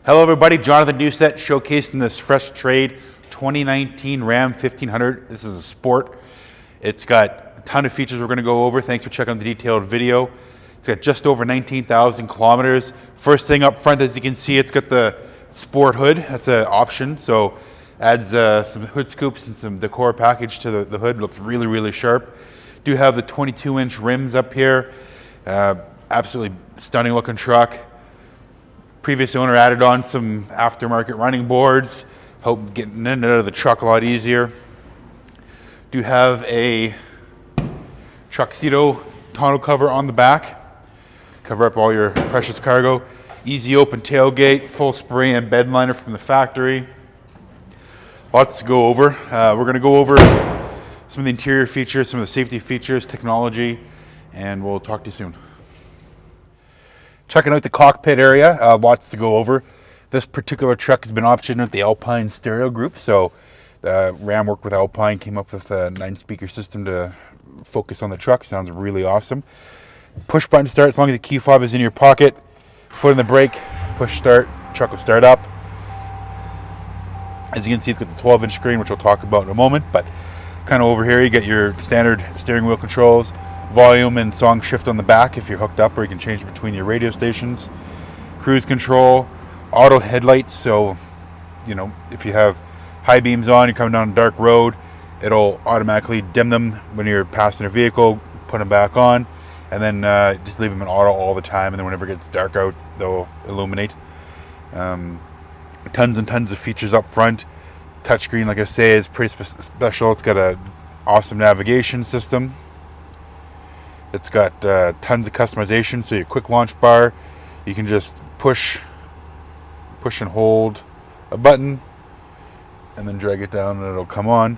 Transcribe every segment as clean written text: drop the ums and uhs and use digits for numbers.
Hello everybody, Jonathan Doucette showcasing this fresh trade 2019 Ram 1500. This is a sport. It's got a ton of features we're going to go over. Thanks for checking out the detailed video. It's got just over 19,000 kilometers. First thing up front, as you can see, it's got the sport hood. That's an option, so adds some hood scoops and some decor package to the hood. Looks really, really sharp. Do have the 22-inch rims up here. Absolutely stunning looking truck. Previous owner added on some aftermarket running boards, help getting in and out of the truck a lot easier. Do have a Truxedo tonneau cover on the back, cover up all your precious cargo. Easy open tailgate, full spray and bed liner from the factory. Lots to go over. We're going to go over some of the interior features, some of the safety features, technology, and we'll talk to you soon. Checking out the cockpit area, lots to go over. This particular truck has been optioned with the Alpine stereo group, so Ram worked with Alpine, came up with a 9-speaker system to focus on the truck. Sounds really awesome. Push button start, as long as the key fob is in your pocket. Foot in the brake, push start, truck will start up. As you can see, it's got the 12-inch screen, which we'll talk about in a moment, but kind of over here you get your standard steering wheel controls, volume and song shift on the back if you're hooked up, or you can change between your radio stations. Cruise control, auto headlights, so you know if you have high beams on, you're coming down a dark road, it'll automatically dim them when you're passing a vehicle, put them back on, and then just leave them in auto all the time, and then whenever it gets dark out, they'll illuminate. Tons and tons of features up front. Touchscreen, like I say, is pretty special. It's got a awesome navigation system. It's got tons of customization, so your quick launch bar, you can just push and hold a button and then drag it down and it'll come on.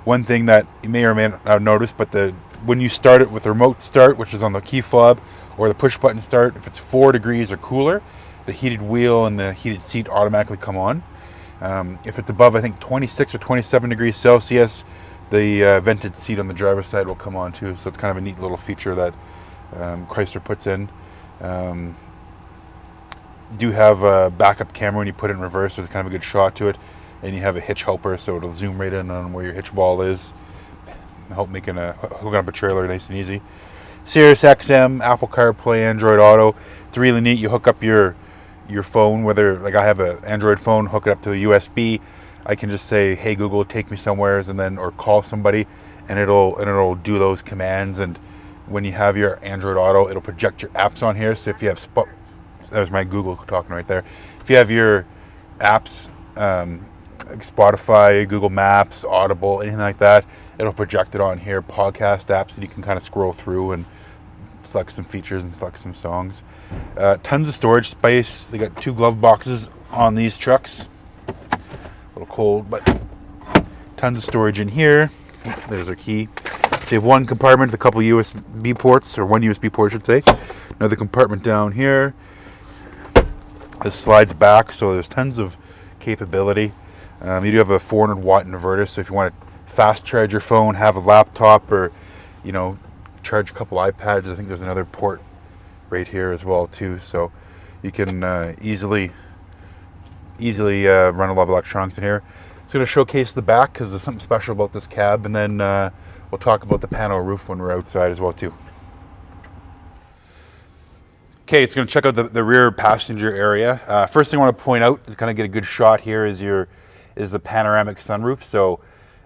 One thing that you may or may not have noticed, but when you start it with the remote start, which is on the key fob, or the push button start, if it's 4 degrees or cooler, the heated wheel and the heated seat automatically come on. If it's above, I think 26 or 27 degrees Celsius, the vented seat on the driver's side will come on too, so it's kind of a neat little feature that Chrysler puts in. Do have a backup camera when you put it in reverse, so it's kind of a good shot to it, and you have a hitch helper, so it'll zoom right in on where your hitch ball is, help making hooking up a trailer nice and easy. Sirius XM, Apple CarPlay, Android Auto. It's really neat. You hook up your phone, whether like I have an Android phone, hook it up to the USB. I can just say, "Hey Google, take me somewheres," and then or call somebody, and it'll do those commands. And when you have your Android Auto, it'll project your apps on here. So if you have that was my Google talking right there. If you have your apps, like Spotify, Google Maps, Audible, anything like that, it'll project it on here. Podcast apps that you can kind of scroll through and select some features and select some songs. Tons of storage space. They got 2 glove boxes on these trucks. A little cold, but tons of storage in here. There's our key. So you have one compartment with a couple USB ports, or one USB port I should say. Another compartment down here. This slides back, so there's tons of capability. You do have a 400 watt inverter, so if you want to fast charge your phone, have a laptop, or charge a couple iPads, I think there's another port right here as well too, so you can easily run a lot of electronics in here. It's going to showcase the back because there's something special about this cab, and then we'll talk about the panel roof when we're outside as well too. Okay, it's going to check out the rear passenger area. First thing I want to point out is kind of get a good shot here is the panoramic sunroof. So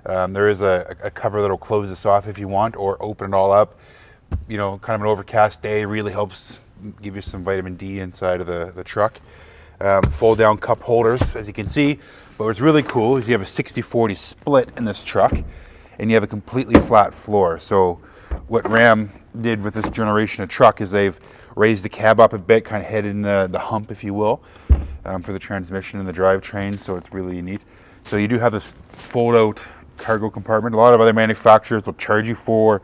there is a cover that'll close this off if you want, or open it all up. Kind of an overcast day really helps give you some vitamin D inside of the truck. Fold down cup holders, as you can see. But what's really cool is you have a 60-40 split in this truck, and you have a completely flat floor. So what Ram did with this generation of truck is they've raised the cab up a bit, kind of headed in the hump, if you will, for the transmission and the drivetrain. So it's really neat. So you do have this fold-out cargo compartment. A lot of other manufacturers will charge you for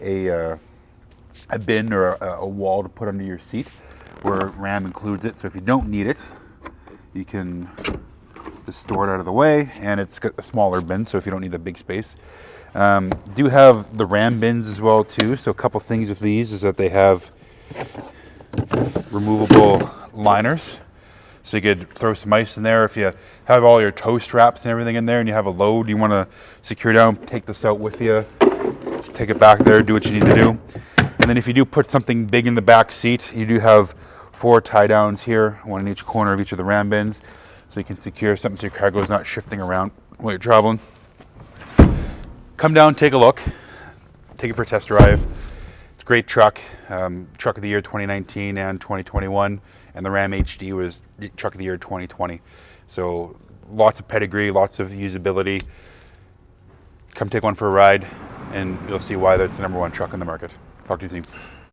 a bin or a wall to put under your seat, where Ram includes it. So if you don't need it, you can just store it out of the way, and it's got a smaller bin, so if you don't need the big space. Do have the Ram bins as well too. So a couple things with these is that they have removable liners. So you could throw some ice in there. If you have all your tow straps and everything in there and you have a load you want to secure down, take this out with you, take it back there, do what you need to do. And then if you do put something big in the back seat, you do have 4 tie downs here, one in each corner of each of the ram bins. So you can secure something so your cargo is not shifting around while you're traveling. Come down, take a look, take it for a test drive. It's a great truck, truck of the year 2019 and 2021, and the Ram HD was truck of the year 2020. So lots of pedigree, lots of usability. Come take one for a ride, and you'll see why that's the #1 truck in the market. Talk to you soon.